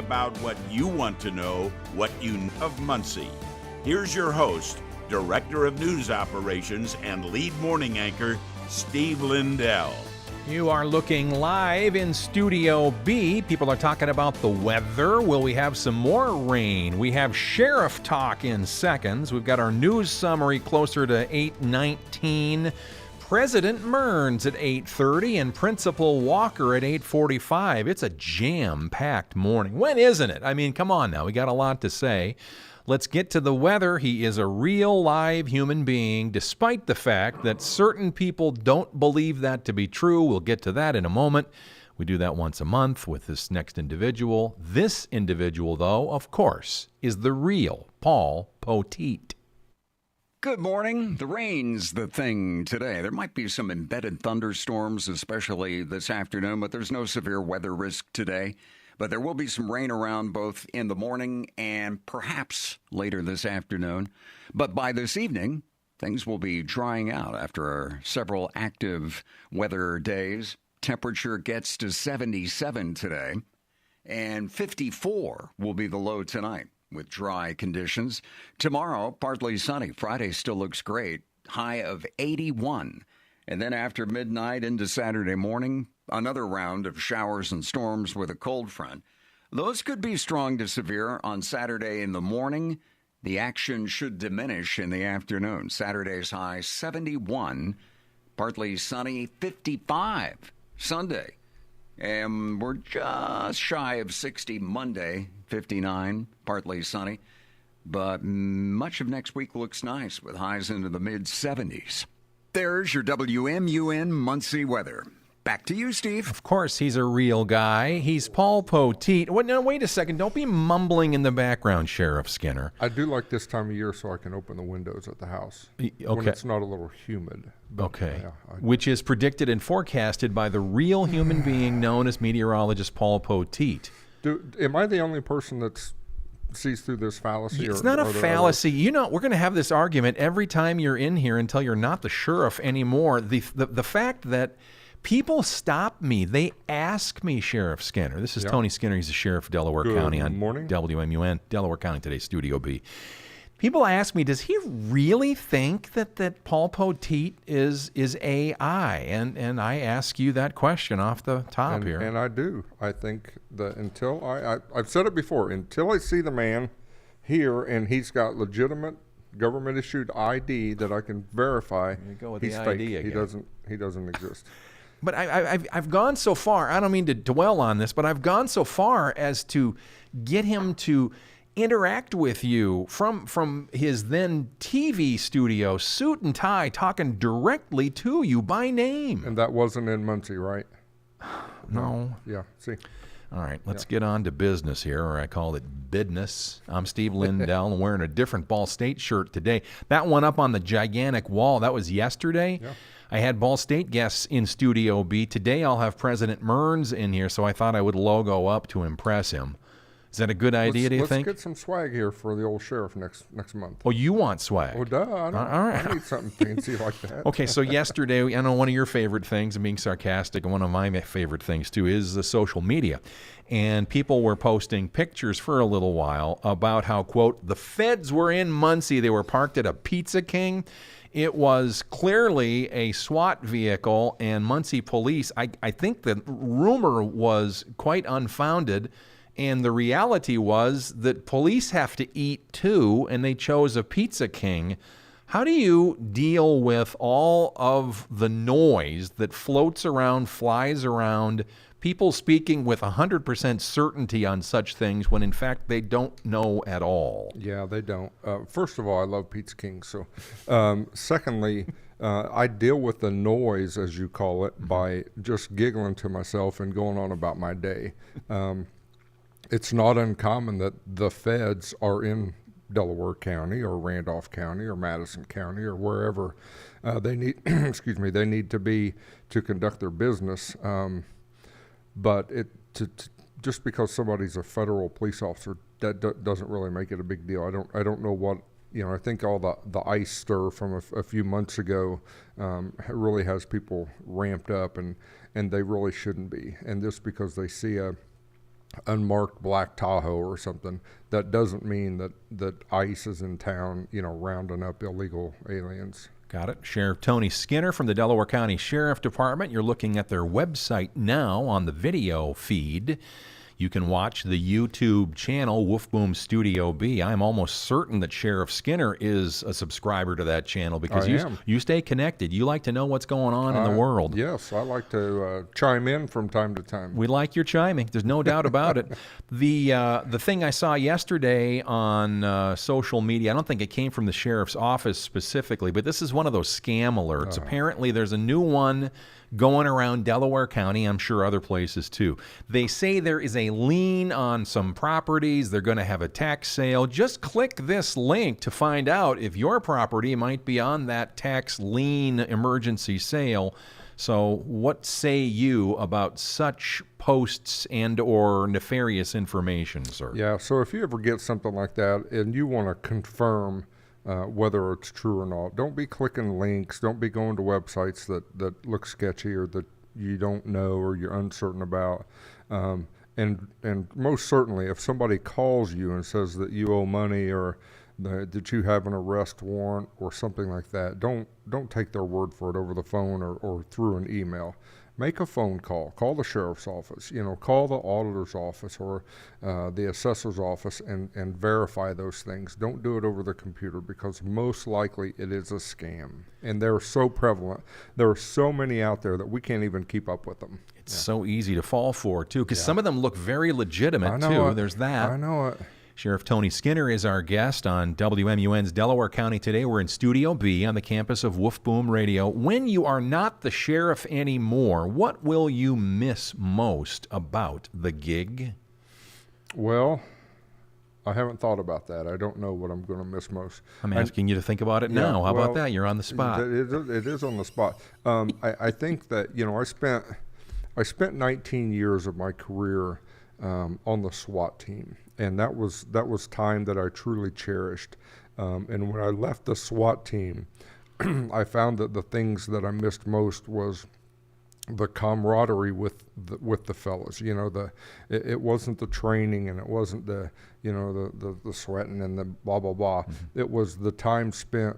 about what you want to know, what you know of Muncie. Here's your host, Director of News Operations and lead morning anchor, Steve Lindell. You are looking live in Studio B. People are talking about the weather. Will we have some more rain? We have sheriff talk in seconds. We've got our news summary closer to 8:19. President Mearns at 8:30 and Principal Walker at 8:45. It's a jam-packed morning. When isn't it? I mean, come on now. We got a lot to say. Let's get to the weather. He is a real live human being, despite the fact that certain people don't believe that to be true. We'll get to that in a moment. We do that once a month with this next individual. This individual, though, of course, is the real Paul Poteet. Good morning. The rain's the thing today. There might be some embedded thunderstorms, especially this afternoon, but there's no severe weather risk today. But there will be some rain around both in the morning and perhaps later this afternoon. But by this evening, things will be drying out after several active weather days. Temperature gets to 77 today, and 54 will be the low tonight with dry conditions. Tomorrow, partly sunny. Friday still looks great. High of 81. And then after midnight into Saturday morning, another round of showers and storms with a cold front. Those could be strong to severe on Saturday in the morning. The action should diminish in the afternoon. Saturday's high 71, partly sunny 55 Sunday. And we're just shy of 60 Monday, 59, partly sunny. But much of next week looks nice with highs into the mid-70s. There's your WMUN Muncie weather. Back to you, Steve. Of course, he's a real guy. He's Paul Poteet. Now, wait a second. Don't be mumbling in the background, Sheriff Skinner. I do like this time of year so I can open the windows at the house when it's not a little humid. But, okay. Yeah, which is predicted and forecasted by the real human being known as meteorologist Paul Poteet. Am I the only person that's sees through this fallacy? It's not a fallacy. You know, we're going to have this argument every time you're in here until you're not the sheriff anymore. The fact that people stop me, they ask me, Sheriff Skinner. This is Tony Skinner. He's the sheriff of Delaware County on WMUN, Delaware County Today, Studio B. People ask me, does he really think that Paul Poteet is AI? And I ask you that question off the top here. And I do. I think that until I've said it before, until I see the man here and he's got legitimate government-issued ID that I can verify, he's fake. Again. He doesn't exist. But I've gone so far, I don't mean to dwell on this, but I've gone so far as to get him to interact with you from his then TV studio, suit and tie, talking directly to you by name. And that wasn't in Muncie, right? No. Yeah, see. All right, let's get on to business here, or I call it bidness. I'm Steve Lindell, and wearing a different Ball State shirt today. That one up on the gigantic wall, that was yesterday. Yeah. I had Ball State guests in Studio B. Today I'll have President Mearns in here, so I thought I would logo up to impress him. Is that a good idea, do you think? Let's get some swag here for the old sheriff next month. Oh, you want swag? Oh, duh. All right. I need something fancy like that. Okay, so yesterday, I know one of your favorite things, and being sarcastic, and one of my favorite things, too, is the social media. And people were posting pictures for a little while about how, quote, the feds were in Muncie. They were parked at a Pizza King. It was clearly a SWAT vehicle, and Muncie police, I think the rumor was quite unfounded. And the reality was that police have to eat too, and they chose a Pizza King. How do you deal with all of the noise that floats around, flies around, people speaking with 100% certainty on such things when in fact they don't know at all? Yeah, they don't. First of all, I love Pizza King. So, secondly, I deal with the noise, as you call it, by just giggling to myself and going on about my day. It's not uncommon that the feds are in Delaware County or Randolph County or Madison County or wherever they need they need to be to conduct their business. But just because somebody's a federal police officer, that doesn't really make it a big deal. I don't know what, I think all the ice stir from a few months ago really has people ramped up, and they really shouldn't be. And just because they see a unmarked black Tahoe or something, that doesn't mean that ICE is in town, rounding up illegal aliens. Got it. Sheriff Tony Skinner from the Delaware County Sheriff Department. You're looking at their website now on the video feed. You can watch the YouTube channel, Wolf Boom Studio B. I'm almost certain that Sheriff Skinner is a subscriber to that channel because you stay connected. You like to know what's going on in the world. Yes, I like to chime in from time to time. We like your chiming. There's no doubt about it. The thing I saw yesterday on social media, I don't think it came from the sheriff's office specifically, but this is one of those scam alerts. Apparently, there's a new one going around Delaware County, I'm sure other places too. They say there is a lien on some properties. They're going to have a tax sale. Just click this link to find out if your property might be on that tax lien emergency sale. So what say you about such posts and or nefarious information, sir? Yeah, so if you ever get something like that and you want to confirm whether it's true or not, don't be clicking links. Don't be going to websites that look sketchy or that you don't know or you're uncertain about. And most certainly, if somebody calls you and says that you owe money or that you have an arrest warrant or something like that, don't take their word for it over the phone or through an email. Make a phone call. Call the sheriff's office. Call the auditor's office or the assessor's office and verify those things. Don't do it over the computer because most likely it is a scam. And they're so prevalent. There are so many out there that we can't even keep up with them. It's so easy to fall for, too, because some of them look very legitimate, too. There's that. I know it. Sheriff Tony Skinner is our guest on WMUN's Delaware County Today. We're in Studio B on the campus of Wolf Boom Radio. When you are not the sheriff anymore, what will you miss most about the gig? Well, I haven't thought about that. I don't know what I'm going to miss most. I'm asking you to think about it now. How about that? You're on the spot. It is on the spot. I think that, I spent 19 years of my career on the SWAT team. And that was time that I truly cherished. And when I left the SWAT team, I found that the things that I missed most was the camaraderie with the fellas. It wasn't the training and it wasn't the sweating and the blah blah blah. Mm-hmm. It was the time spent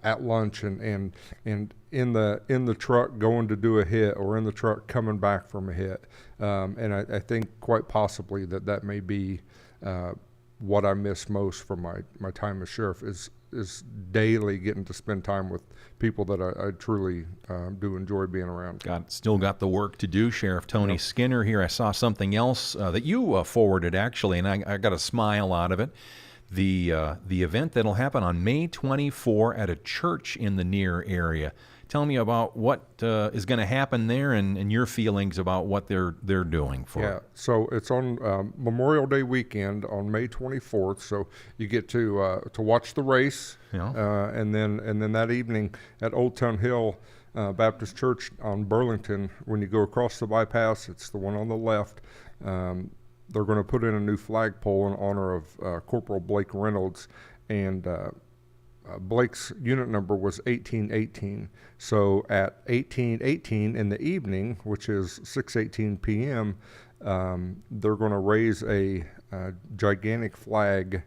at lunch and in the truck going to do a hit or in the truck coming back from a hit. And I think quite possibly that may be what I miss most from my time as sheriff is daily getting to spend time with people that I truly do enjoy being around. Still got the work to do. Sheriff Tony Skinner here. I saw something else that you forwarded, actually, and I got a smile out of it. The event that'll happen on May 24 at a church in the near area. Tell me about what is going to happen there and your feelings about what they're doing for it. Yeah, so it's on Memorial Day weekend on May 24th. So you get to watch the race, and then that evening at Old Town Hill Baptist Church on Burlington, when you go across the bypass, it's the one on the left. They're going to put in a new flagpole in honor of Corporal Blake Reynolds, and Blake's unit number was 1818. So at 1818 in the evening, which is 6:18 p.m., they're going to raise a gigantic flag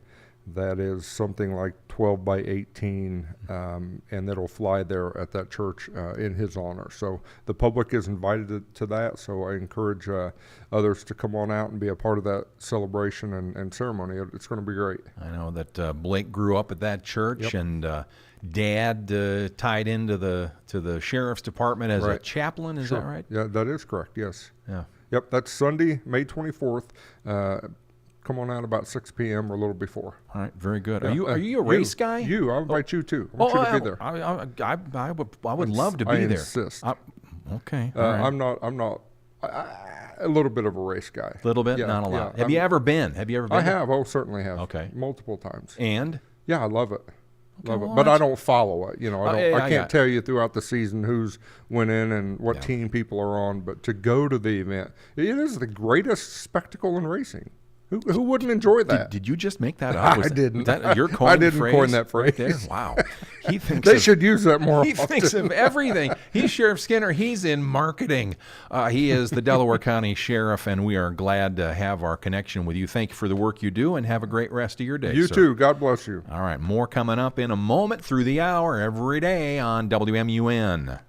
that is something like 12 by 18, and that'll fly there at that church in his honor. So the public is invited to that, so I encourage others to come on out and be a part of that celebration and ceremony. It's going to be great. I know that Blake grew up at that church, and Dad tied into the sheriff's department as a chaplain. Is that right? Yeah, that is correct, yes. Yeah. Yep, that's Sunday, May 24th. Come on out about 6 p.m. or a little before. All right, very good. Are you a race guy? I'll invite you too. I want you to be there. I would love to be there. I insist. Okay. All right. I'm not a little bit of a race guy. A little bit, not a lot. Have you ever been? I have. Oh, certainly have. Okay. Multiple times. And? Yeah, I love it. Okay, well, but I don't follow it. I can't tell you throughout the season who's winning and what team people are on. But to go to the event, it is the greatest spectacle in racing. Who wouldn't enjoy that? Did you just make that up? I didn't. Your I didn't phrase coin that phrase. right there? Wow. He thinks They should use that more He often. thinks of everything. He's Sheriff Skinner. He's in marketing. He is the Delaware County Sheriff, and we are glad to have our connection with you. Thank you for the work you do, and have a great rest of your day, You sir. too. God bless you. All right, more coming up in a moment through the hour every day on WMUN.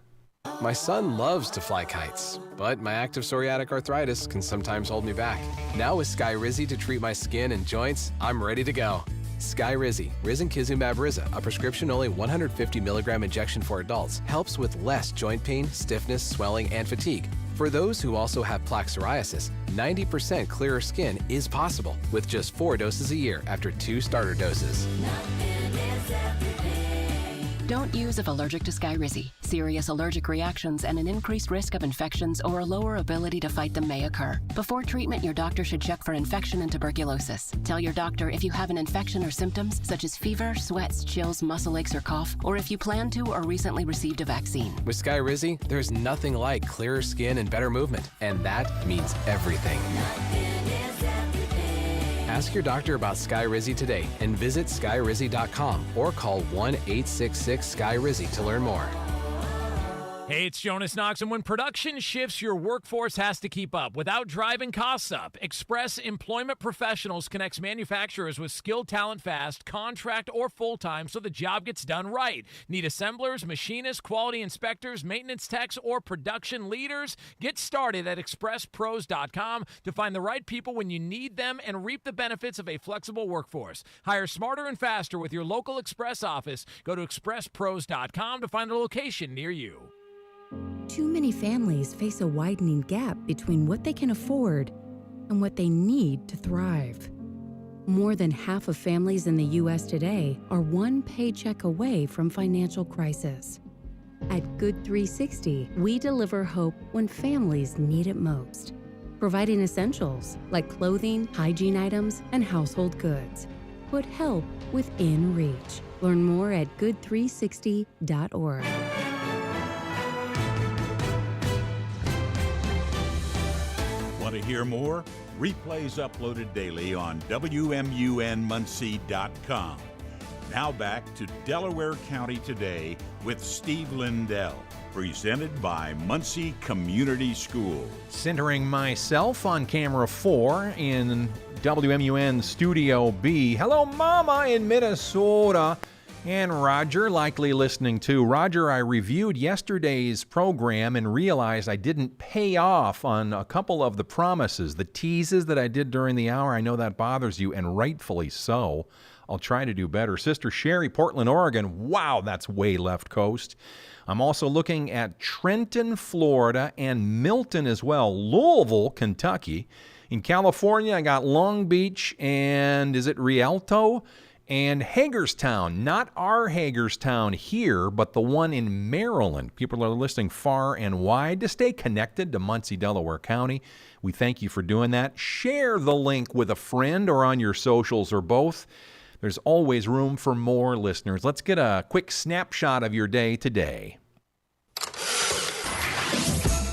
My son loves to fly kites, but my active psoriatic arthritis can sometimes hold me back. Now with Skyrizi to treat my skin and joints, I'm ready to go. Skyrizi, risankizumab Riza, a prescription-only 150 milligram injection for adults, helps with less joint pain, stiffness, swelling, and fatigue. For those who also have plaque psoriasis, 90% clearer skin is possible with just 4 doses a year after 2 starter doses. Don't use if allergic to Skyrizi. Serious allergic reactions and an increased risk of infections or a lower ability to fight them may occur. Before treatment, your doctor should check for infection and tuberculosis. Tell your doctor if you have an infection or symptoms such as fever, sweats, chills, muscle aches, or cough, or if you plan to or recently received a vaccine. With Skyrizi, there's nothing like clearer skin and better movement, and that means everything. Ask your doctor about Skyrizi today and visit skyrizi.com or call 1-866-SKYRIZI to learn more. Hey, it's Jonas Knox, and when production shifts, your workforce has to keep up without driving costs up. Express Employment Professionals connects manufacturers with skilled talent fast, contract or full-time, so the job gets done right. Need assemblers, machinists, quality inspectors, maintenance techs, or production leaders? Get started at expresspros.com to find the right people when you need them and reap the benefits of a flexible workforce. Hire smarter and faster with your local Express office. Go to expresspros.com to find a location near you. Too many families face a widening gap between what they can afford and what they need to thrive. More than half of families in the U.S. today are one paycheck away from financial crisis. At Good 360, we deliver hope when families need it most, providing essentials like clothing, hygiene items, and household goods. Put help within reach. Learn more at good360.org. Want to hear more? Replays uploaded daily on WMUNmuncie.com. Now back to Delaware County Today with Steve Lindell, presented by Muncie Community Schools. Centering myself on camera 4 in WMUN Studio B. Hello, Mama in Minnesota. And Roger, likely listening too. Roger, I reviewed yesterday's program and realized I didn't pay off on a couple of the promises, the teases that I did during the hour. I know that bothers you, and rightfully so. I'll try to do better. Sister Sherry, Portland, Oregon. Wow, that's way left coast. I'm also looking at Trenton, Florida, and Milton as well. Louisville, Kentucky. In California, I got Long Beach and is it Rialto? And Hagerstown, not our Hagerstown here, but the one in Maryland. People are listening far and wide to stay connected to Muncie, Delaware County. We thank you for doing that. Share the link with a friend or on your socials or both. There's always room for more listeners. Let's get a quick snapshot of your day today.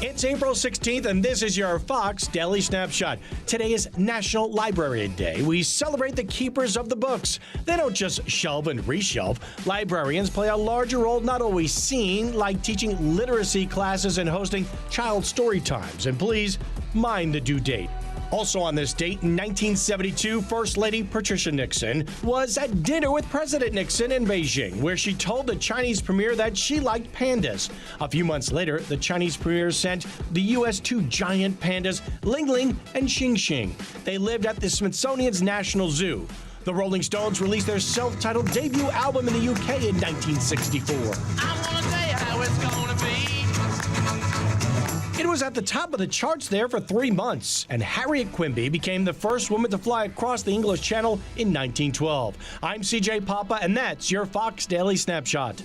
It's April 16th, and this is your Fox Daily Snapshot. Today is National Librarian Day. We celebrate the keepers of the books. They don't just shelve and reshelve. Librarians play a larger role, not always seen, like teaching literacy classes and hosting child story times. And please, mind the due date. Also on this date, in 1972, First Lady Patricia Nixon was at dinner with President Nixon in Beijing, where she told the Chinese premier that she liked pandas. A few months later, the Chinese premier sent the U.S. 2 giant pandas, Ling Ling and Xing Xing. They lived at the Smithsonian's National Zoo. The Rolling Stones released their self-titled debut album in the UK in 1964. I wanna tell you how it's gonna be. It was at the top of the charts there for 3 months, and Harriet Quimby became the first woman to fly across the English Channel in 1912. I'm CJ Papa, and that's your Fox Daily Snapshot.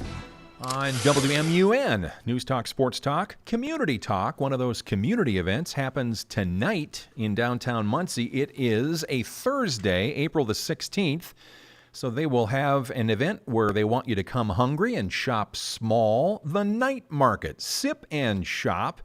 On WMUN, News Talk, Sports Talk, Community Talk. One of those community events happens tonight in downtown Muncie. It is a Thursday, April the 16th. So they will have an event where they want you to come hungry and shop small. The Night Market, Sip and Shop.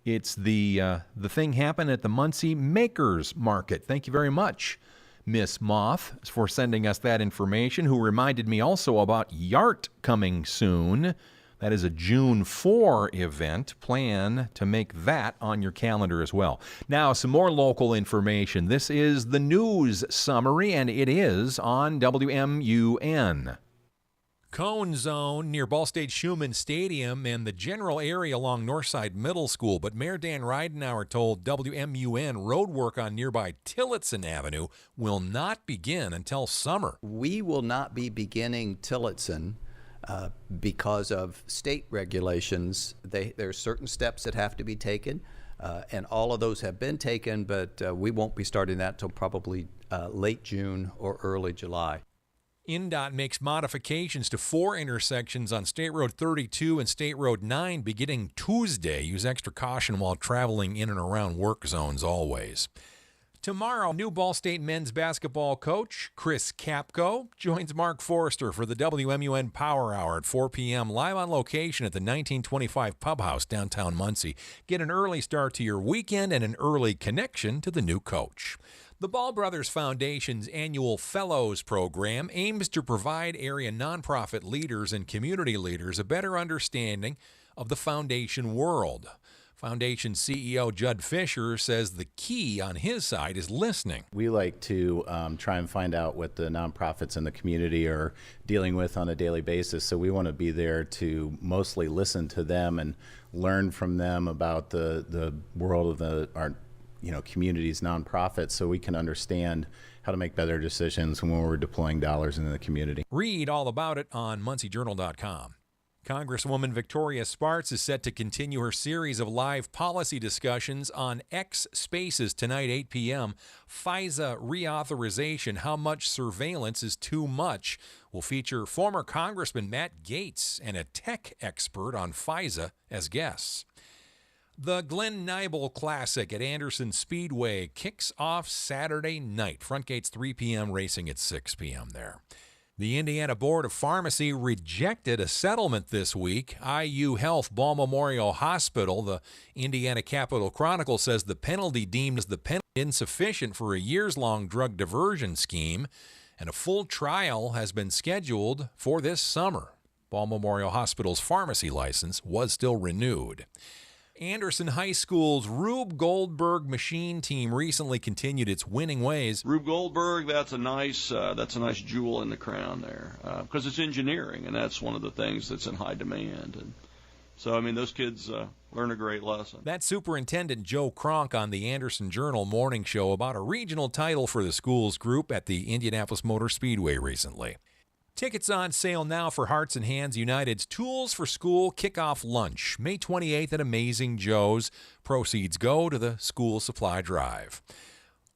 It's the thing happened at the Muncie Makers Market. Thank you very much, Miss Moth, for sending us that information, who reminded me also about YART coming soon. That is a June 4 event. Plan to make that on your calendar as well. Now, some more local information. This is the news summary, and it is on WMUN. Cone zone near Ball State Schumann Stadium and the general area along Northside Middle School. But Mayor Dan Ridenauer told WMUN road work on nearby Tillotson Avenue will not begin until summer. We will not be beginning Tillotson because of state regulations. There are certain steps that have to be taken, and all of those have been taken, but we won't be starting that till probably late June or early July. INDOT makes modifications to 4 intersections on State Road 32 and State Road 9 beginning Tuesday. Use extra caution while traveling in and around work zones always. Tomorrow, new Ball State men's basketball coach Chris Kapko joins Mark Forrester for the WMUN Power Hour at 4 p.m. live on location at the 1925 Pub House downtown Muncie. Get an early start to your weekend and an early connection to the new coach. The Ball Brothers Foundation's annual Fellows Program aims to provide area nonprofit leaders and community leaders a better understanding of the foundation world. Foundation CEO Judd Fisher says the key on his side is listening. We like to try and find out what the nonprofits in the community are dealing with on a daily basis. So we want to be there to mostly listen to them and learn from them about the world of our communities, nonprofits, so we can understand how to make better decisions when we're deploying dollars into the community. Read all about it on MuncieJournal.com. Congresswoman Victoria Spartz is set to continue her series of live policy discussions on X Spaces tonight, 8 p.m. FISA reauthorization, how much surveillance is too much, will feature former Congressman Matt Gaetz and a tech expert on FISA as guests. The Glen Nibel Classic at Anderson Speedway kicks off Saturday night. Front gates 3 p.m., racing at 6 p.m. there. The Indiana Board of Pharmacy rejected a settlement this week. IU Health Ball Memorial Hospital, the Indiana Capitol Chronicle, says the penalty deemed as the penalty insufficient for a years-long drug diversion scheme, and a full trial has been scheduled for this summer. Ball Memorial Hospital's pharmacy license was still renewed. Anderson High School's Rube Goldberg machine team recently continued its winning ways. Rube Goldberg, that's a nice jewel in the crown there, because it's engineering, and that's one of the things that's in high demand. And so, those kids learn a great lesson. That's Superintendent Joe Cronk on the Anderson Journal morning show about a regional title for the school's group at the Indianapolis Motor Speedway recently. Tickets on sale now for Hearts and Hands United's Tools for School Kickoff Lunch, May 28th at Amazing Joe's. Proceeds go to the school supply drive.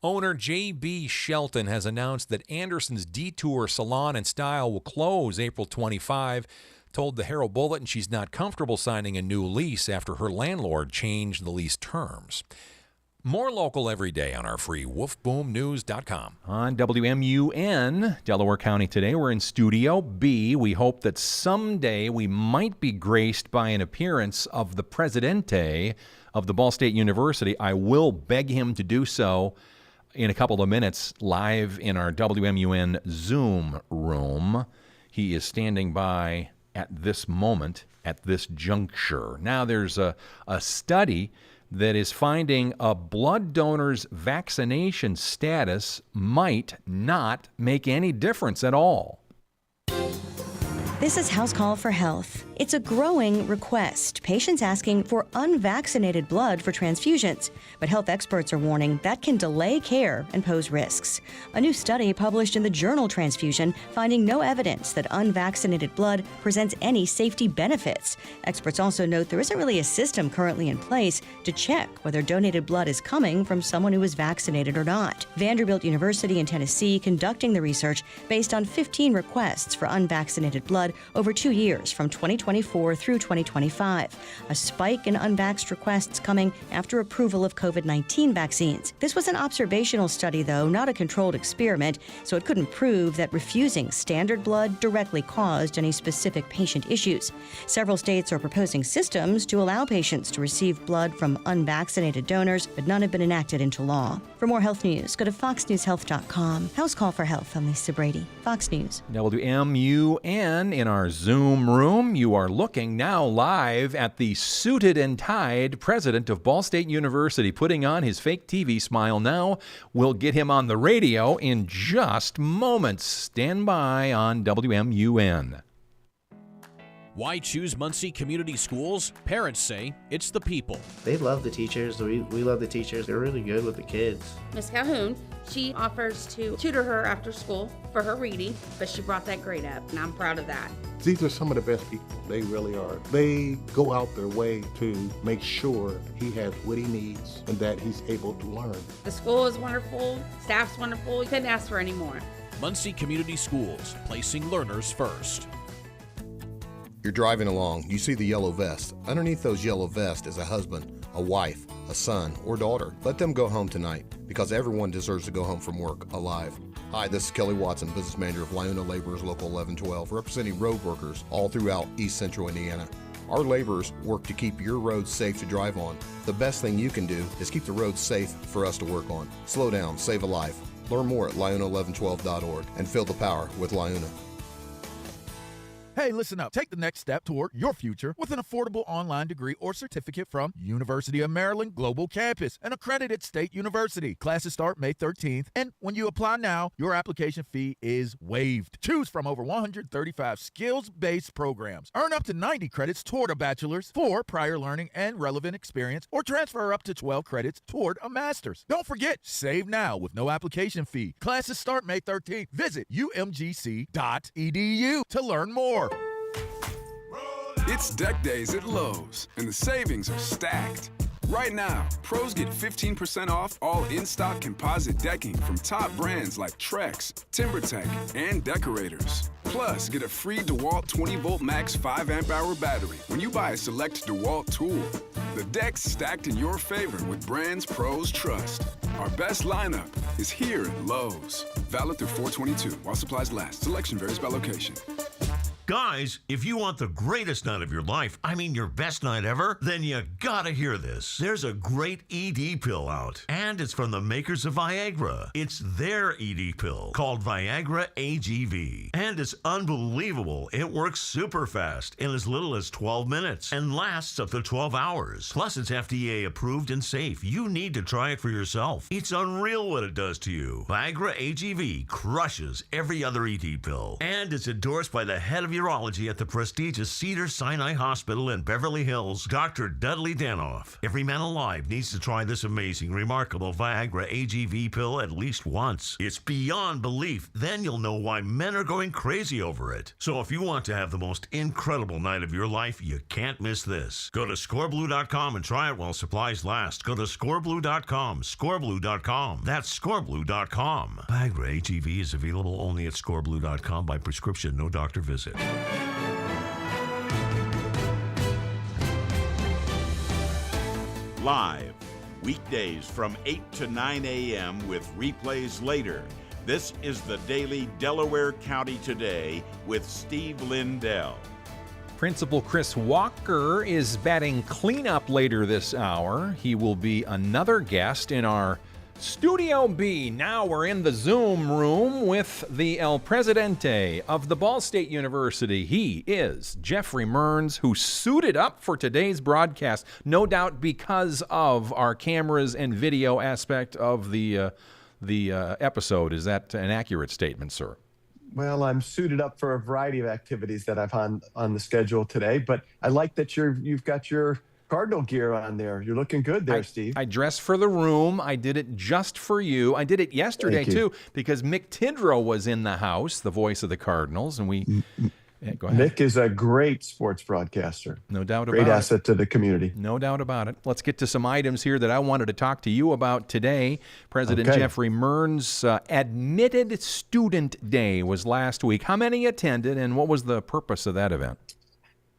Owner J.B. Shelton has announced that Anderson's Detour Salon and Style will close April 25. Told the Herald Bulletin she's not comfortable signing a new lease after her landlord changed the lease terms. More local every day on our free wolfboomnews.com. On WMUN, Delaware County today, we're in Studio B. We hope that someday we might be graced by an appearance of the Presidente of the Ball State University. I will beg him to do so in a couple of minutes live in our WMUN Zoom room. He is standing by at this moment, at this juncture. Now there's a study that is finding a blood donor's vaccination status might not make any difference at all. This is House Call for Health. It's a growing request. Patients asking for unvaccinated blood for transfusions. But health experts are warning that can delay care and pose risks. A new study published in the journal Transfusion finding no evidence that unvaccinated blood presents any safety benefits. Experts also note there isn't really a system currently in place to check whether donated blood is coming from someone who is vaccinated or not. Vanderbilt University in Tennessee conducting the research based on 15 requests for unvaccinated blood blood over 2 years, from 2024 through 2025. A spike in unvaxxed requests coming after approval of COVID-19 vaccines. This was an observational study, though, not a controlled experiment, so it couldn't prove that refusing standard blood directly caused any specific patient issues. Several states are proposing systems to allow patients to receive blood from unvaccinated donors, but none have been enacted into law. For more health news, go to foxnewshealth.com. House Call for Health. I'm Lisa Brady, Fox News. WMUN in our Zoom room. You are looking now live at the suited and tied president of Ball State University putting on his fake TV smile now. We'll get him on the radio in just moments. Stand by on WMUN. Why choose Muncie Community Schools? Parents say it's the people. They love the teachers. We love the teachers. They're really good with the kids. Miss Calhoun, she offers to tutor her after school for her reading, but she brought that grade up, and I'm proud of that. These are some of the best people. They really are. They go out their way to make sure he has what he needs and that he's able to learn. The school is wonderful. Staff's wonderful. You couldn't ask for any more. Muncie Community Schools, placing learners first. You're driving along, you see the yellow vest. Underneath those yellow vests is a husband, a wife, a son, or daughter. Let them go home tonight, because everyone deserves to go home from work alive. Hi, this is Kelly Watson, business manager of Liona Laborers Local 1112, representing road workers all throughout East Central Indiana. Our laborers work to keep your roads safe to drive on. The best thing you can do is keep the roads safe for us to work on. Slow down, save a life. Learn more at Liona1112.org and feel the power with Liona. Hey, listen up. Take the next step toward your future with an affordable online degree or certificate from University of Maryland Global Campus, an accredited state university. Classes start May 13th, and when you apply now, your application fee is waived. Choose from over 135 skills-based programs. Earn up to 90 credits toward a bachelor's for prior learning and relevant experience, or transfer up to 12 credits toward a master's. Don't forget, save now with no application fee. Classes start May 13th. Visit umgc.edu to learn more. It's Deck Days at Lowe's, and the savings are stacked. Right now, pros get 15% off all in-stock composite decking from top brands like Trex, TimberTech, and Decorators. Plus, get a free DeWalt 20-volt max 5-amp-hour battery when you buy a select DeWalt tool. The deck's stacked in your favor with brands pros trust. Our best lineup is here at Lowe's. Valid through 4/22 while supplies last. Selection varies by location. Guys, if you want the greatest night of your life, I mean your best night ever, then you gotta hear this. There's a great ED pill out, and it's from the makers of Viagra. It's their ED pill called Viagra AGV, and it's unbelievable. It works super fast in as little as 12 minutes and lasts up to 12 hours. Plus, it's FDA approved and safe. You need to try it for yourself. It's unreal what it does to you. Viagra AGV crushes every other ED pill, and it's endorsed by the head of urology at the prestigious Cedars-Sinai Hospital in Beverly Hills, Dr. Dudley Danoff. Every man alive needs to try this amazing, remarkable Viagra AGV pill at least once. It's beyond belief. Then you'll know why men are going crazy over it. So if you want to have the most incredible night of your life, you can't miss this. Go to scoreblue.com and try it while supplies last. Go to scoreblue.com, scoreblue.com. That's scoreblue.com. Viagra AGV is available only at scoreblue.com by prescription, no doctor visit. Live, weekdays from 8 to 9 a.m. with replays later. This is the Daily Delaware County Today with Steve Lindell. Principal Chris Walker is batting cleanup later this hour. He will be another guest in our Studio B. Now we're in the Zoom room with the El Presidente of the Ball State University. He is Geoffrey Mearns, who suited up for today's broadcast, no doubt because of our cameras and video aspect of the episode. Is that an accurate statement, sir? Well, I'm suited up for a variety of activities that I've on the schedule today, but I like that you've got your Cardinal gear on there. You're looking good there, Steve. I dressed for the room. I did it just for you. I did it yesterday, too, because Mick Tidrow was in the house, the voice of the Cardinals, and Yeah, go ahead. Nick is a great sports broadcaster. No doubt about it. Great asset to the community. No doubt about it. Let's get to some items here that I wanted to talk to you about today. President Geoffrey Mearns' Admitted Student Day was last week. How many attended, and what was the purpose of that event?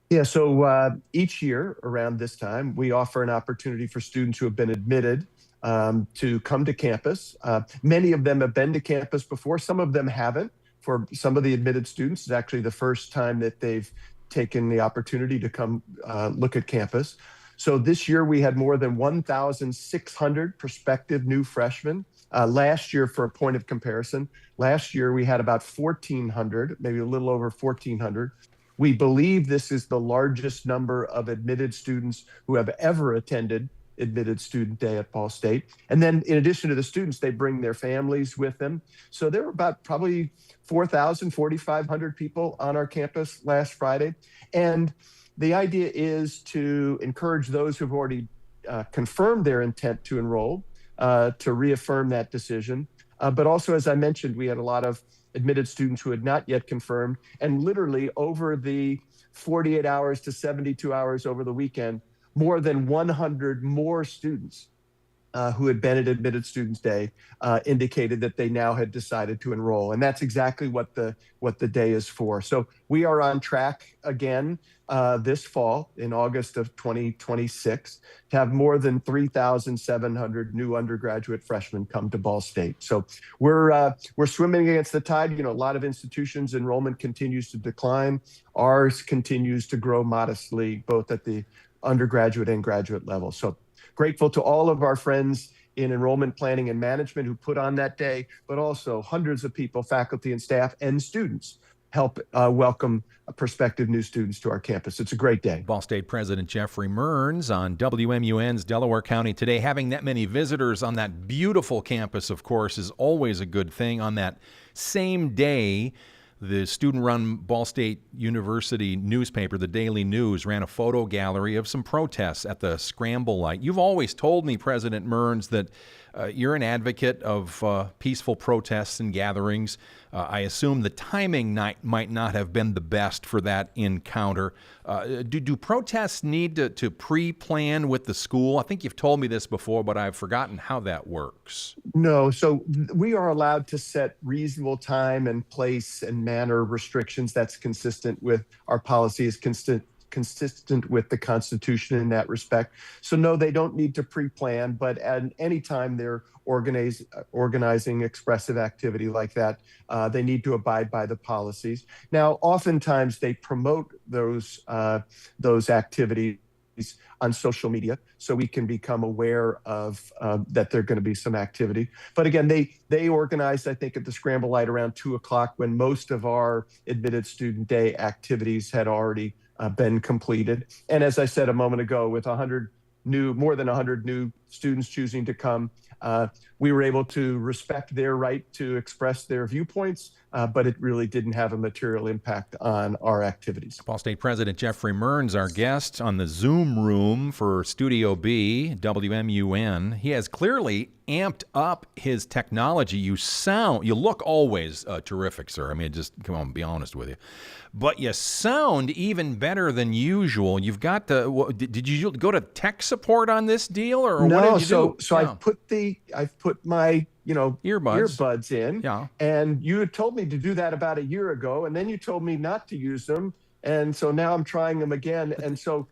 Yeah, so each year around this time, we offer an opportunity for students who have been admitted to come to campus. Many of them have been to campus before. Some of them haven't. For some of the admitted students, it's actually the first time that they've taken the opportunity to come look at campus. So this year we had more than 1,600 prospective new freshmen. Last year, for a point of comparison, last year we had about 1,400, maybe a little over 1,400. We believe this is the largest number of admitted students who have ever attended Admitted Student Day at Ball State. And then in addition to the students, they bring their families with them. So there were about probably 4,000, 4,500 people on our campus last Friday. And the idea is to encourage those who've already confirmed their intent to enroll to reaffirm that decision. But also, as I mentioned, we had a lot of admitted students who had not yet confirmed. And literally over the 48 hours to 72 hours over the weekend, more than 100 more students who had been at Admitted Students Day indicated that they now had decided to enroll. And that's exactly what the day is for. So we are on track again this fall in August of 2026 to have more than 3,700 new undergraduate freshmen come to Ball State. So we're swimming against the tide. You know, a lot of institutions' enrollment continues to decline. Ours continues to grow modestly, both at the undergraduate and graduate level. So grateful to all of our friends in enrollment planning and management who put on that day, but also hundreds of people, faculty and staff and students help welcome prospective new students to our campus. It's a great day. Ball State President Geoffrey Mearns on WMUN's Delaware County Today. Having that many visitors on that beautiful campus, of course, is always a good thing. On that same day, the student-run Ball State University newspaper, the Daily News, ran a photo gallery of some protests at the Scramble Light. You've always told me, President Mearns, that you're an advocate of peaceful protests and gatherings. I assume the timing might not have been the best for that encounter. Do protests need to pre-plan with the school? I think you've told me this before, but I've forgotten how that works. No, so we are allowed to set reasonable time and place and manner restrictions. That's consistent with our policy, is consistent with the Constitution in that respect. So no, they don't need to pre-plan, but at any time they're organizing expressive activity like that, they need to abide by the policies. Now, oftentimes they promote those activities on social media, so we can become aware of that there are going to be some activity. But again, they organized, I think, at the Scramble Light around 2:00 when most of our Admitted Student Day activities had already been completed. And as I said a moment ago, with more than 100 new students choosing to come, we were able to respect their right to express their viewpoints, but it really didn't have a material impact on our activities. Ball State President Geoffrey Mearns, our guest on the Zoom room for Studio B, WMUN. He has clearly amped up his technology. You look always terrific, sir. I mean, just come on, be honest with you. But you sound even better than usual. You've got did you go to tech support on this deal, or no, what did you do? So I've put my earbuds in. Yeah. And you had told me to do that about a year ago, and then you told me not to use them. And so now I'm trying them again. And so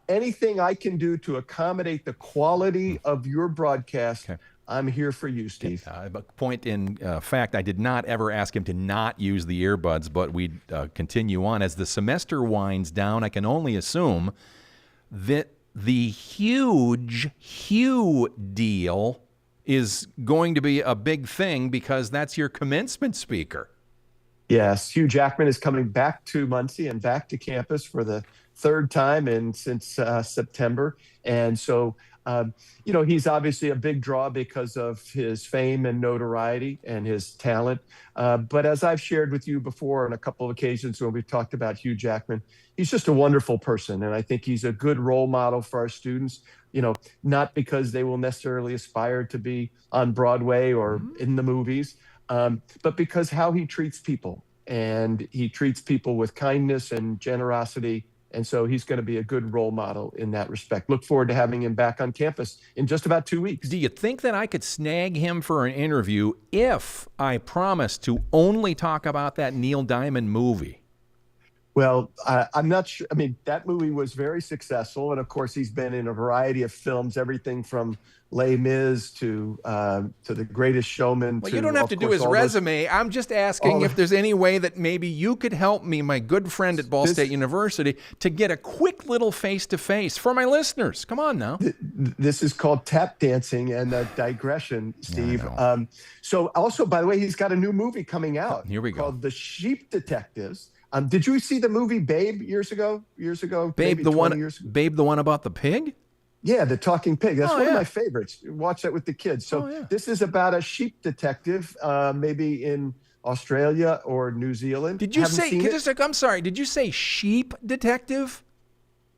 anything I can do to accommodate the quality of your broadcast, I'm here for you, Steve. Point in fact, I did not ever ask him to not use the earbuds, but we continue on. As the semester winds down, I can only assume that the huge Hugh deal is going to be a big thing, because that's your commencement speaker. Yes, Hugh Jackman is coming back to Muncie and back to campus for the third time since September. And so, he's obviously a big draw because of his fame and notoriety and his talent. But as I've shared with you before on a couple of occasions when we've talked about Hugh Jackman, he's just a wonderful person. And I think he's a good role model for our students, not because they will necessarily aspire to be on Broadway or in the movies, but because how he treats people and he treats people with kindness and generosity. And so he's going to be a good role model in that respect. Look forward to having him back on campus in just about 2 weeks. Do you think that I could snag him for an interview if I promise to only talk about that Neil Diamond movie? Well, I'm not sure. I mean, that movie was very successful. And of course, he's been in a variety of films, everything from Les Mis to The Greatest Showman. Well, you don't have to do his resume. I'm just asking if there's any way that maybe you could help me, my good friend at Ball State University, to get a quick little face-to-face for my listeners. Come on now. This is called tap dancing and a digression, Steve. So also, by the way, he's got a new movie coming out. Here we go. Called The Sheep Detectives. Did you see the movie Babe years ago? Babe, the one about the pig? Yeah, the talking pig. That's one of my favorites. Watch that with the kids. So this is about a sheep detective, maybe in Australia or New Zealand. Did you say? I'm sorry. Did you say sheep detective?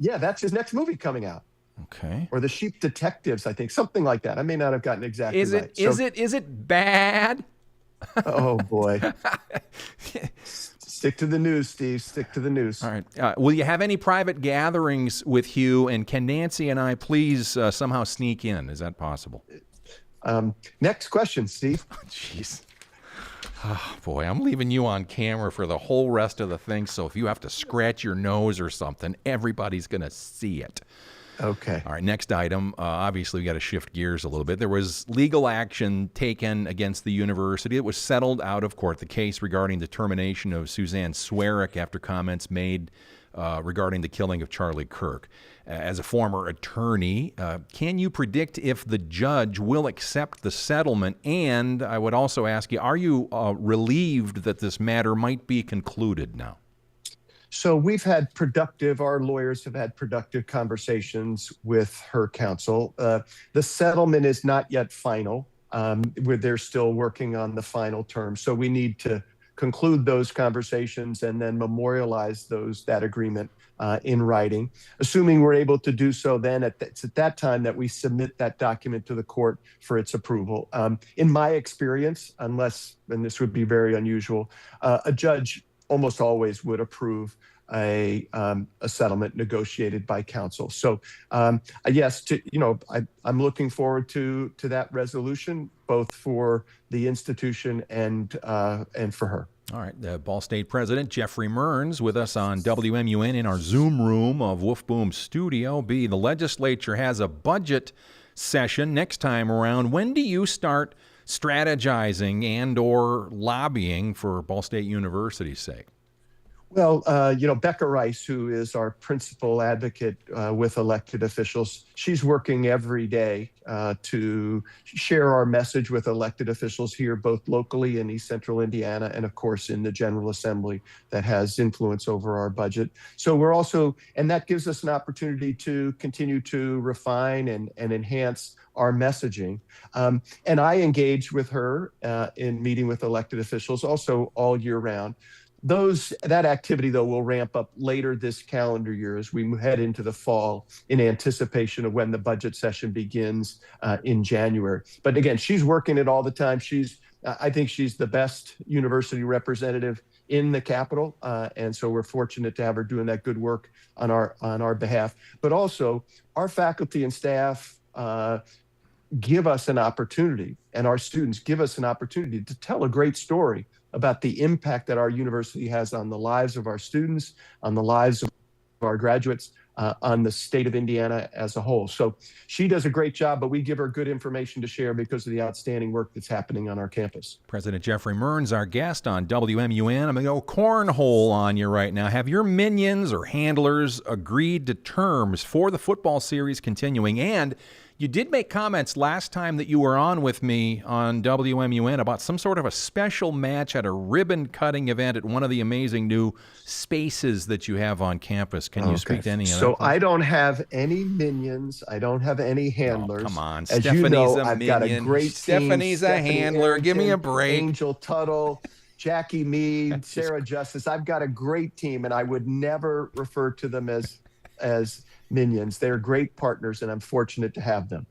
Yeah, that's his next movie coming out. Okay. Or the Sheep Detectives, I think, something like that. I may not have gotten exactly right. Is it bad? Oh boy. Stick to the news, Steve. Stick to the news. All right. Will you have any private gatherings with Hugh? And can Nancy and I please somehow sneak in? Is that possible? Next question, Steve. Jeez. Oh, boy, I'm leaving you on camera for the whole rest of the thing. So if you have to scratch your nose or something, everybody's going to see it. Okay. All right, next item. Obviously, we got to shift gears a little bit. There was legal action taken against the university. It was settled out of court. The case regarding the termination of Suzanne Swearick after comments made regarding the killing of Charlie Kirk. As a former attorney, can you predict if the judge will accept the settlement? And I would also ask you, are you relieved that this matter might be concluded now? So our lawyers have had productive conversations with her counsel. The settlement is not yet final. They're still working on the final terms. So we need to conclude those conversations and then memorialize that agreement in writing. Assuming we're able to do so, then it's at that time that we submit that document to the court for its approval. In my experience, and this would be very unusual, a judge almost always would approve a settlement negotiated by counsel. So yes, I'm looking forward to that resolution, both for the institution and for her. All right, the Ball State president, Geoffrey Mearns, with us on WMUN in our Zoom room of Wolf Boom Studio B. The legislature has a budget session next time around. When do you start strategizing and or lobbying for Ball State University's sake? Well, Becca Rice, who is our principal advocate with elected officials, she's working every day to share our message with elected officials here, both locally in East Central Indiana and, of course, in the General Assembly that has influence over our budget. So we're also, and that gives us an opportunity to continue to refine and enhance our messaging. And I engage with her in meeting with elected officials also all year round. That activity, though, will ramp up later this calendar year as we head into the fall in anticipation of when the budget session begins in January. But again, she's working it all the time. I think she's the best university representative in the Capitol, and so we're fortunate to have her doing that good work on our behalf. But also, our faculty and staff give us an opportunity, and our students give us an opportunity to tell a great story about the impact that our university has on the lives of our students, on the lives of our graduates, on the state of Indiana as a whole. So she does a great job, but we give her good information to share because of the outstanding work that's happening on our campus. President Geoffrey Mearns, our guest on WMUN. I'm going to go cornhole on you right now. Have your minions or handlers agreed to terms for the football series continuing? And you did make comments last time that you were on with me on WMUN about some sort of a special match at a ribbon-cutting event at one of the amazing new spaces that you have on campus. Can you speak to any of that? So I don't have any minions. I don't have any handlers. Oh, come on. As Stephanie's you know, a I've minion. got a great Stephanie's team. a handler. Give me a break. Angel Tuttle, Jackie Mead, Sarah Justice. I've got a great team, and I would never refer to them as minions. They're great partners, and I'm fortunate to have them.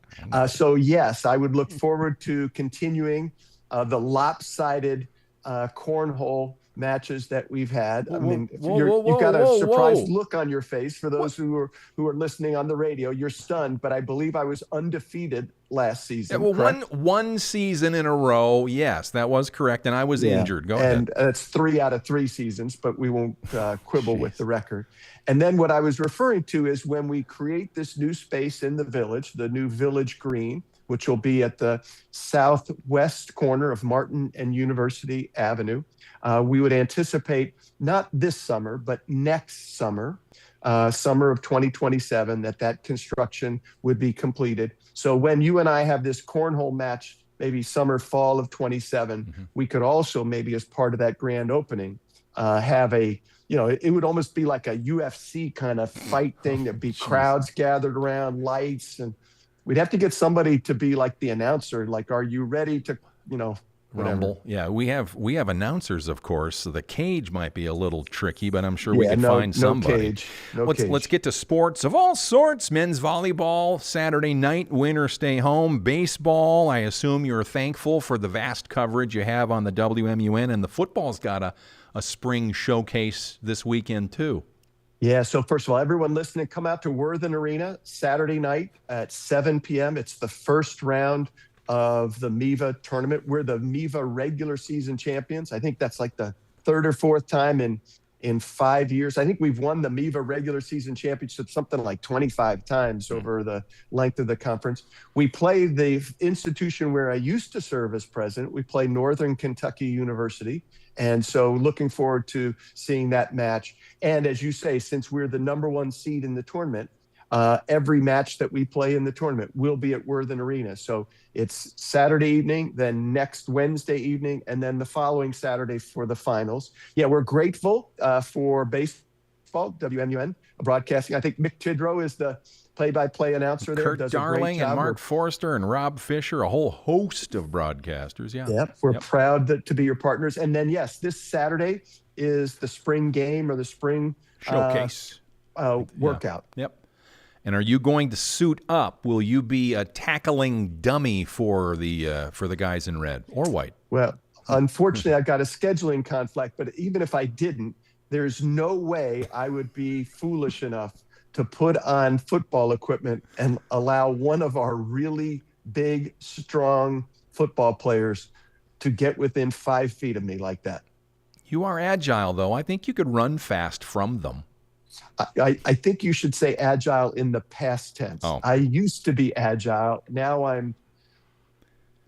So yes, I would look forward to continuing the lopsided cornhole matches that we've had. I mean, whoa, you've got a whoa, surprised whoa. look on your face. For those who are listening on the radio, you're stunned, but I believe I was undefeated last season. Well, correct? one season in a row, yes, that was correct, and I was injured. Go ahead. And it's 3 out of 3 seasons, but we won't quibble with the record. And then what I was referring to is when we create this new space in the village, the new Village Green, which will be at the southwest corner of Martin and University Avenue. We would anticipate not this summer, but next summer, summer of 2027, that construction would be completed. So when you and I have this cornhole match, maybe summer, fall of 27, we could also maybe as part of that grand opening have it would almost be like a UFC kind of fight thing. There'd be crowds gathered around, lights, and we'd have to get somebody to be like the announcer, like, are you ready to, whatever. Rumble. Yeah, we have announcers, of course. So the cage might be a little tricky, but I'm sure we can find somebody. Let's get to sports of all sorts. Men's volleyball Saturday night, winner stay home. Baseball, I assume you're thankful for the vast coverage you have on the WMUN, and the football's got a spring showcase this weekend too. Yeah, so first of all, everyone listening, come out to Worthen Arena Saturday night at 7 p.m. It's the first round of the MEVA tournament. We're the MEVA regular season champions. I think that's like the third or fourth time in 5 years. I think we've won the MEVA regular season championship something like 25 times over the length of the conference. We play the institution where I used to serve as president. We play Northern Kentucky University. And so looking forward to seeing that match. And as you say, since we're the number 1 seed in the tournament, every match that we play in the tournament will be at Worthen Arena. So it's Saturday evening, then next Wednesday evening, and then the following Saturday for the finals. Yeah, we're grateful for baseball, WMUN broadcasting. I think Mick Tidrow is the play-by-play announcer there. Kurt Darling and Mark Forster and Rob Fisher, a whole host of broadcasters. Yeah. Yep, we're proud to be your partners. And then, yes, this Saturday is the spring game or the spring showcase workout. Yep. And are you going to suit up? Will you be a tackling dummy for the guys in red or white? Well, unfortunately, I've got a scheduling conflict, but even if I didn't, there's no way I would be foolish enough to put on football equipment and allow one of our really big, strong football players to get within 5 feet of me like that. You are agile, though. I think you could run fast from them. I think you should say agile in the past tense. Oh. I used to be agile. Now I'm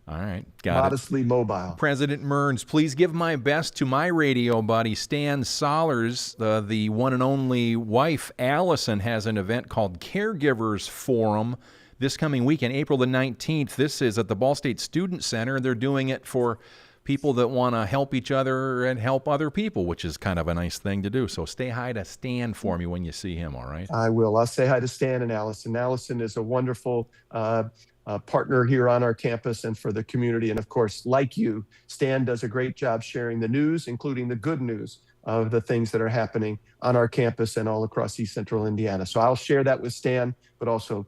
all right, got modestly mobile. President Mearns, please give my best to my radio buddy, Stan Sollers. The one and only wife, Allison, has an event called Caregivers Forum this coming weekend, April the 19th. This is at the Ball State Student Center. They're doing it for people that want to help each other and help other people, which is kind of a nice thing to do. So stay hi to Stan for me when you see him, all right? I will. I'll say hi to Stan and Allison. Allison is a wonderful partner here on our campus and for the community. And of course, like you, Stan does a great job sharing the news, including the good news of the things that are happening on our campus and all across East Central Indiana. So I'll share that with Stan, but also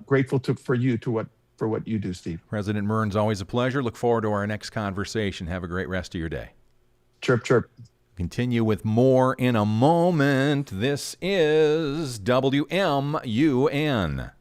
grateful for what you do, Steve. President Mearns, always a pleasure. Look forward to our next conversation. Have a great rest of your day. Chirp, chirp. Continue with more in a moment. This is WMUN.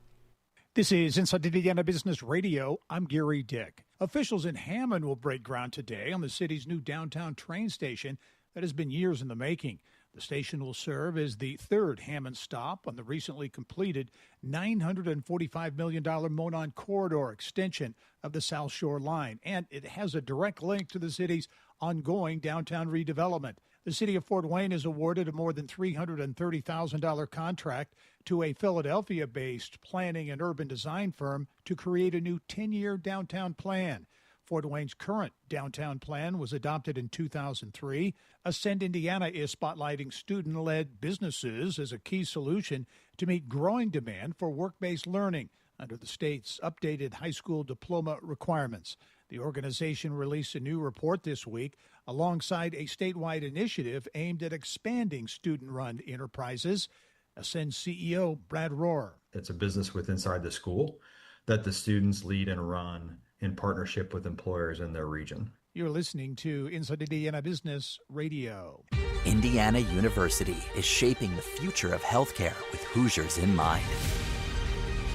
This is Inside Indiana Business Radio. I'm Gary Dick. Officials in Hammond will break ground today on the city's new downtown train station that has been years in the making. The station will serve as the third Hammond stop on the recently completed $945 million Monon Corridor extension of the South Shore Line, and it has a direct link to the city's ongoing downtown redevelopment. The city of Fort Wayne has awarded a more than $330,000 contract to a Philadelphia-based planning and urban design firm to create a new 10-year downtown plan. Fort Wayne's current downtown plan was adopted in 2003. Ascend Indiana is spotlighting student-led businesses as a key solution to meet growing demand for work-based learning under the state's updated high school diploma requirements. The organization released a new report this week alongside a statewide initiative aimed at expanding student-run enterprises. Ascend CEO Brad Rohr. It's a business within inside the school that the students lead and run in partnership with employers in their region. You're listening to Inside Indiana Business Radio. Indiana University is shaping the future of healthcare with Hoosiers in mind.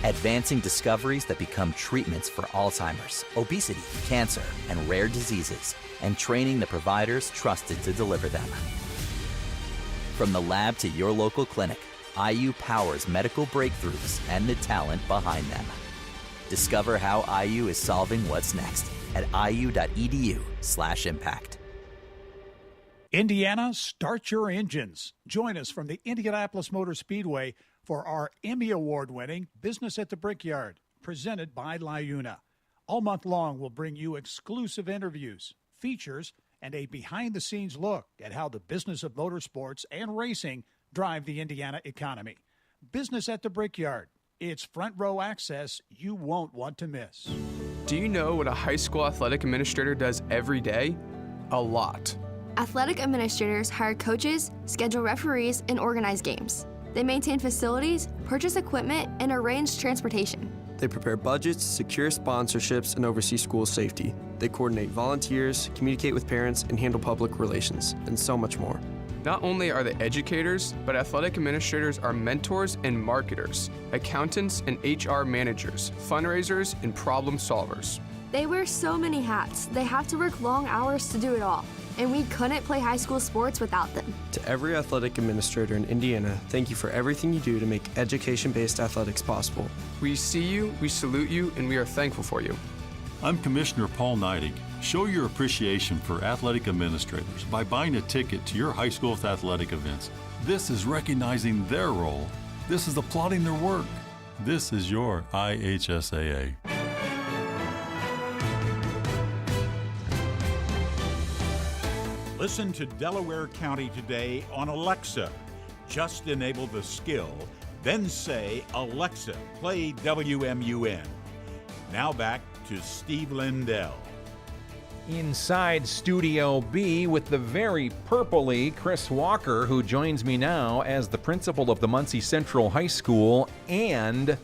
Advancing discoveries that become treatments for Alzheimer's, obesity, cancer, and rare diseases, and training the providers trusted to deliver them. From the lab to your local clinic, IU powers medical breakthroughs and the talent behind them. Discover how IU is solving what's next at iu.edu/impact. Indiana, start your engines. Join us from the Indianapolis Motor Speedway for our Emmy Award-winning Business at the Brickyard, presented by LiUNA. All month long, we'll bring you exclusive interviews, features, and a behind-the-scenes look at how the business of motorsports and racing drive the Indiana economy. Business at the Brickyard. It's front row access you won't want to miss. Do you know what a high school athletic administrator does every day? A lot. Athletic administrators hire coaches, schedule referees, and organize games. They maintain facilities, purchase equipment, and arrange transportation. They prepare budgets, secure sponsorships, and oversee school safety. They coordinate volunteers, communicate with parents, and handle public relations, and so much more. Not only are they educators, but athletic administrators are mentors and marketers, accountants and HR managers, fundraisers, and problem solvers. They wear so many hats. They have to work long hours to do it all, and we couldn't play high school sports without them. To every athletic administrator in Indiana, thank you for everything you do to make education-based athletics possible. We see you, we salute you, and we are thankful for you. I'm Commissioner Paul Neidig. Show your appreciation for athletic administrators by buying a ticket to your high school's athletic events. This is recognizing their role. This is applauding their work. This is your IHSAA. Listen to Delaware County Today on Alexa. Just enable the skill, then say, Alexa, play WMUN. Now back to Steve Lindell. Inside Studio B with the very purpley Chris Walker, who joins me now as the principal of the Muncie Central High School and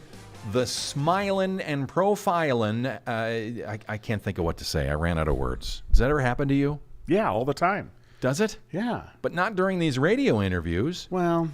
the smilin' and profilin'. I can't think of what to say. I ran out of words. Does that ever happen to you? Yeah, all the time. Does it? Yeah. But not during these radio interviews. Well,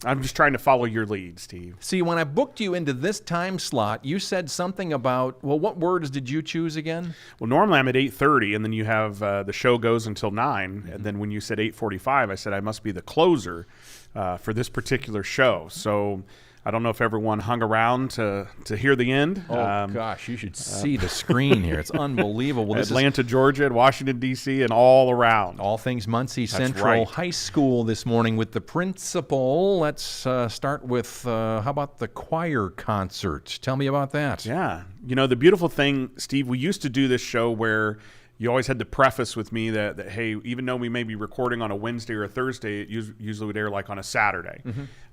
I'm just trying to follow your lead, Steve. See, when I booked you into this time slot, you said something about, well, what words did you choose again? Well, normally I'm at 8:30, and then you have the show goes until 9. And then when you said 8:45, I said I must be the closer for this particular show. So I don't know if everyone hung around to hear the end. Oh, gosh, you should see the screen here. It's unbelievable. This Atlanta, Georgia, and Washington, D.C., and all around. All things Muncie That's Central right. High School this morning with the principal. Let's start with, how about the choir concert? Tell me about that. Yeah. You know, the beautiful thing, Steve, we used to do this show where you always had to preface with me that hey, even though we may be recording on a Wednesday or a Thursday, it usually would air like on a Saturday.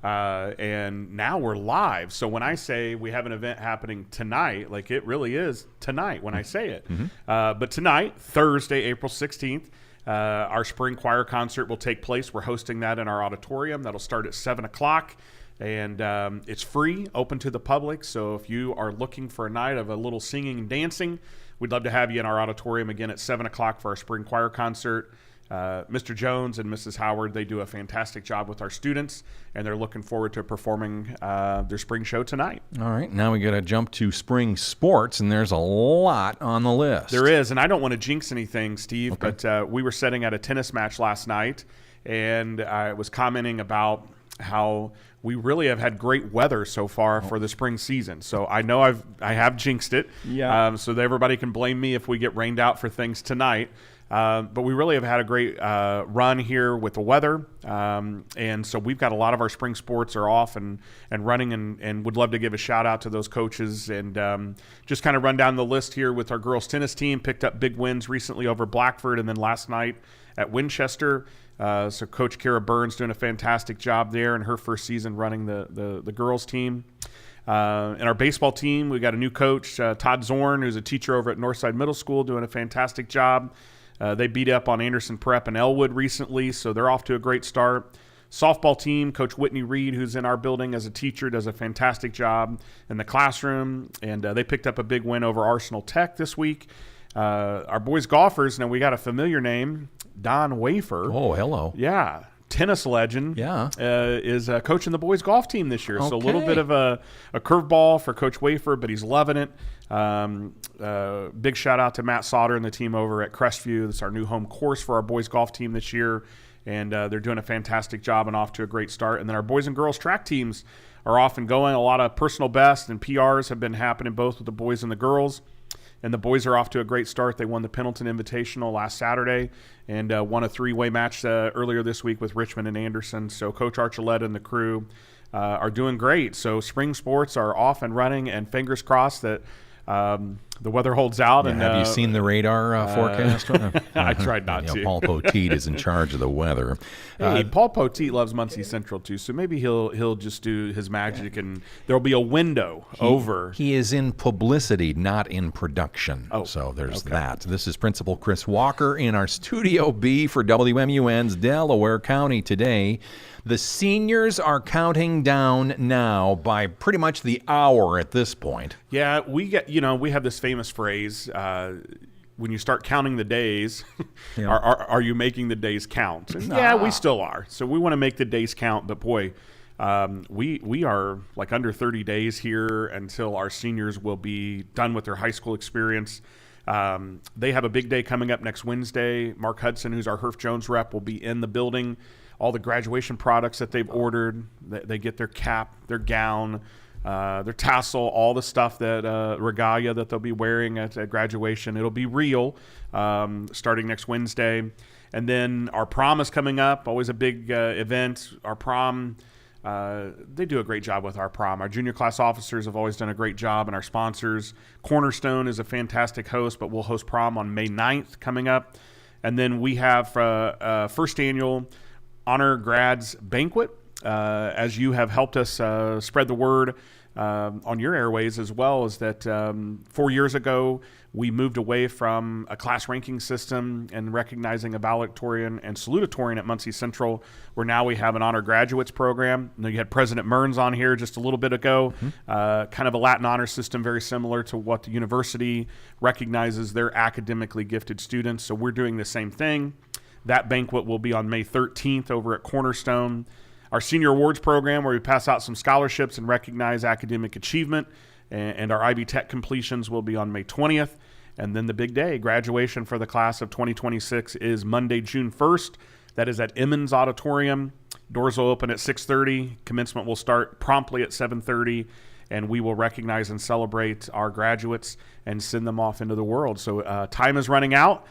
And now we're live. So when I say we have an event happening tonight, like it really is tonight when I say it. But tonight, Thursday, April 16th, our spring choir concert will take place. We're hosting that in our auditorium. That'll start at 7 o'clock. And it's free, open to the public. So if you are looking for a night of a little singing and dancing, we'd love to have you in our auditorium again at 7 o'clock for our spring choir concert. Mr. Jones and Mrs. Howard, they do a fantastic job with our students, and they're looking forward to performing their spring show tonight. All right, now we got to jump to spring sports, and there's a lot on the list. There is, and I don't want to jinx anything, Steve, but we were sitting at a tennis match last night, and I was commenting about how we really have had great weather so far for the spring season. So I know I have jinxed it. Yeah. So that everybody can blame me if we get rained out for things tonight. But we really have had a great run here with the weather. And so we've got a lot of our spring sports are off and running, and would love to give a shout out to those coaches and just kind of run down the list here with our girls tennis team. Picked up big wins recently over Blackford and then last night at Winchester. So Coach Kara Burns doing a fantastic job there in her first season running the girls team. In our baseball team, we got a new coach, Todd Zorn, who's a teacher over at Northside Middle School, doing a fantastic job. They beat up on Anderson Prep and Elwood recently, so they're off to a great start. Softball team, Coach Whitney Reed, who's in our building as a teacher, does a fantastic job in the classroom, and they picked up a big win over Arsenal Tech this week. Our boys golfers, now we got a familiar name, Don Wafer. Oh, hello. Yeah. Tennis legend. Yeah. Is coaching the boys golf team this year. So a little Okay. bit of a curveball for Coach Wafer, but he's loving it. Big shout out to Matt Sauter and the team over at Crestview. This is our new home course for our boys golf team this year. And they're doing a fantastic job and off to a great start. And then our boys and girls track teams are off and going. A lot of personal bests and PRs have been happening both with the boys and the girls. And the boys are off to a great start. They won the Pendleton Invitational last Saturday and won a 3-way match earlier this week with Richmond and Anderson. So Coach Archuleta and the crew are doing great. So spring sports are off and running, and fingers crossed that the weather holds out. Yeah, and have you seen the radar forecast? I tried not to. Paul Poteet is in charge of the weather. Hey, Paul Poteet loves Muncie Central too, so maybe he'll just do his magic, and there'll be a window over. He is in publicity, not in production. Oh, so there's that. This is Principal Chris Walker in our Studio B for WMUN's Delaware County Today. The seniors are counting down now by pretty much the hour at this point. Yeah, we have this famous phrase, when you start counting the days, are you making the days count? And yeah, we still are. So we want to make the days count, but boy, we are like under 30 days here until our seniors will be done with their high school experience. They have a big day coming up next Wednesday. Mark Hudson, who's our Herff Jones rep, will be in the building. All the graduation products that they've ordered, they get their cap, their gown, their tassel, all the stuff that regalia that they'll be wearing at graduation. It'll be real starting next Wednesday. And then our prom is coming up, always a big event. Our prom, they do a great job with our prom. Our junior class officers have always done a great job, and our sponsors. Cornerstone is a fantastic host, but we'll host prom on May 9th coming up. And then we have first annual Honor Grads Banquet, as you have helped us spread the word on your airways, as well as that 4 years ago we moved away from a class ranking system and recognizing a valedictorian and salutatorian at Muncie Central, where now we have an honor graduates program. You had President Mearns on here just a little bit ago, kind of a Latin honor system, very similar to what the university recognizes their academically gifted students. So we're doing the same thing. That banquet will be on May 13th over at Cornerstone. Our senior awards program, where we pass out some scholarships and recognize academic achievement, and our IB Tech completions will be on May 20th. And then the big day, graduation for the class of 2026, is Monday, June 1st. That is at Emmons Auditorium. Doors will open at 6:30. Commencement will start promptly at 7:30. And we will recognize and celebrate our graduates and send them off into the world. So time is running out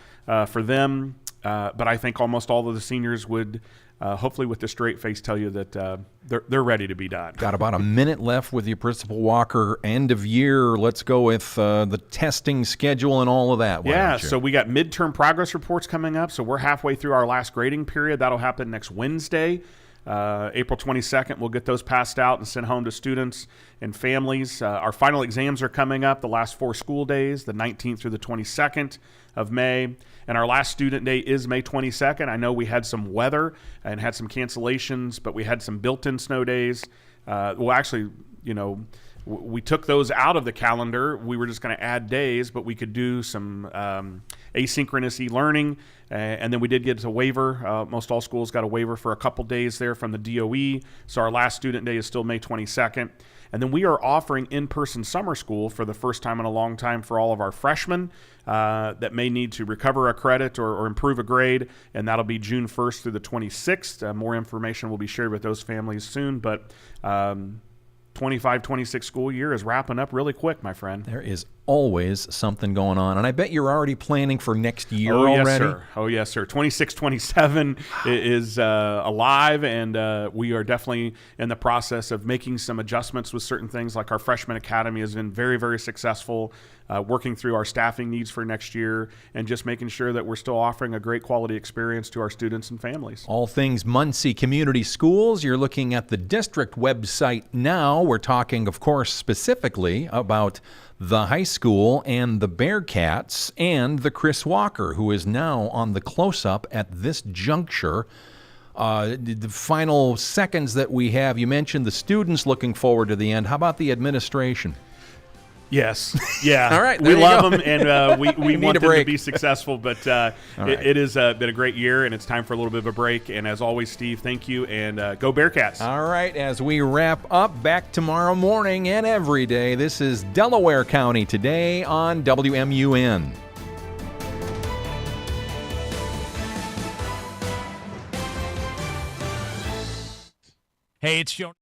for them. But I think almost all of the seniors would, hopefully with a straight face, tell you that they're ready to be done. Got about a minute left with you, Principal Walker. End of year. Let's go with the testing schedule and all of that. Yeah, so we got midterm progress reports coming up. So we're halfway through our last grading period. That'll happen next Wednesday. April 22nd, we'll get those passed out and sent home to students and families. Our final exams are coming up the last 4 school days, the 19th through the 22nd of May. And our last student day is May 22nd. I know we had some weather and had some cancellations, but we had some built-in snow days. Well, actually, we took those out of the calendar. We were just going to add days, but we could do some asynchronous e-learning. And then we did get a waiver. Most all schools got a waiver for a couple days there from the DOE. So our last student day is still May 22nd. And then we are offering in-person summer school for the first time in a long time for all of our freshmen that may need to recover a credit or improve a grade. And that'll be June 1st through the 26th. More information will be shared with those families soon. But 25-26 school year is wrapping up really quick, my friend. There is always something going on. And I bet you're already planning for next year already. Yes, sir. Oh, yes, sir. 26-27 is alive, and we are definitely in the process of making some adjustments with certain things, like our freshman academy has been very, very successful, working through our staffing needs for next year and just making sure that we're still offering a great quality experience to our students and families. All things Muncie Community Schools. You're looking at the district website now. We're talking, of course, specifically about the high school and the Bearcats and the Chris Walker, who is now on the close-up at this juncture. The final seconds that we have, you mentioned the students looking forward to the end. How about the administration? Yes. Yeah. All right. We there you love go. them, and we need want a them to break. be successful. But right. it has been a great year, and it's time for a little bit of a break. And as always, Steve, thank you, and go Bearcats. All right. As we wrap up, back tomorrow morning and every day, this is Delaware County Today on WMUN. Hey, it's Joe.